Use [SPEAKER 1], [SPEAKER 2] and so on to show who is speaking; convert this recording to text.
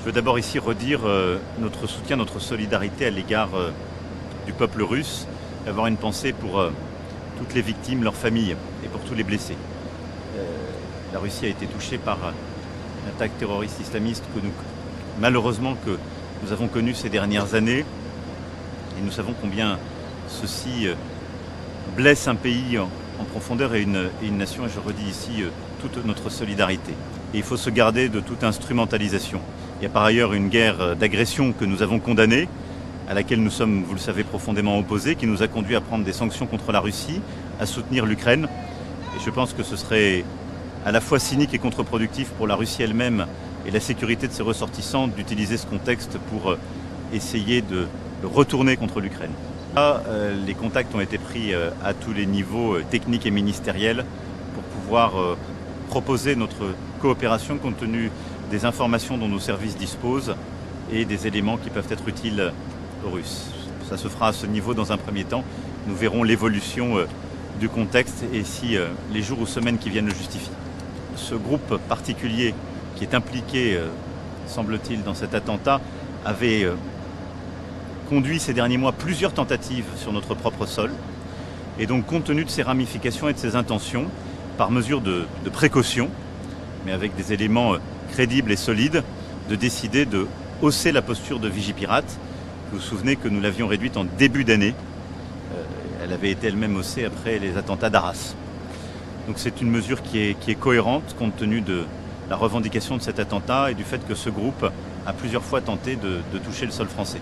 [SPEAKER 1] veux d'abord ici redire notre soutien, notre solidarité à l'égard du peuple russe, avoir une pensée pour toutes les victimes, leurs familles et pour tous les blessés. La Russie a été touchée par une attaque terroriste islamiste malheureusement que nous avons connue ces dernières années. Et nous savons combien ceci blesse un pays en profondeur et une nation. Et je redis ici toute notre solidarité. Et il faut se garder de toute instrumentalisation. Il y a par ailleurs une guerre d'agression que nous avons condamnée, à laquelle nous sommes, vous le savez, profondément opposés, qui nous a conduit à prendre des sanctions contre la Russie, à soutenir l'Ukraine. Et je pense que ce serait à la fois cynique et contre-productif pour la Russie elle-même et la sécurité de ses ressortissants d'utiliser ce contexte pour essayer de retourner contre l'Ukraine. Les contacts ont été pris à tous les niveaux techniques et ministériels pour pouvoir proposer notre coopération compte tenu des informations dont nos services disposent et des éléments qui peuvent être utiles aux Russes. Ça se fera à ce niveau dans un premier temps. Nous verrons l'évolution du contexte et si les jours ou semaines qui viennent le justifient. Ce groupe particulier qui est impliqué, semble-t-il, dans cet attentat, avait conduit ces derniers mois plusieurs tentatives sur notre propre sol. Et donc, compte tenu de ses ramifications et de ses intentions, par mesure de précaution, mais avec des éléments crédibles et solides, de décider de hausser la posture de Vigipirate. Vous vous souvenez que nous l'avions réduite en début d'année. Elle avait été elle-même haussée après les attentats d'Arras. Donc c'est une mesure qui est cohérente compte tenu de la revendication de cet attentat et du fait que ce groupe a plusieurs fois tenté de toucher le sol français.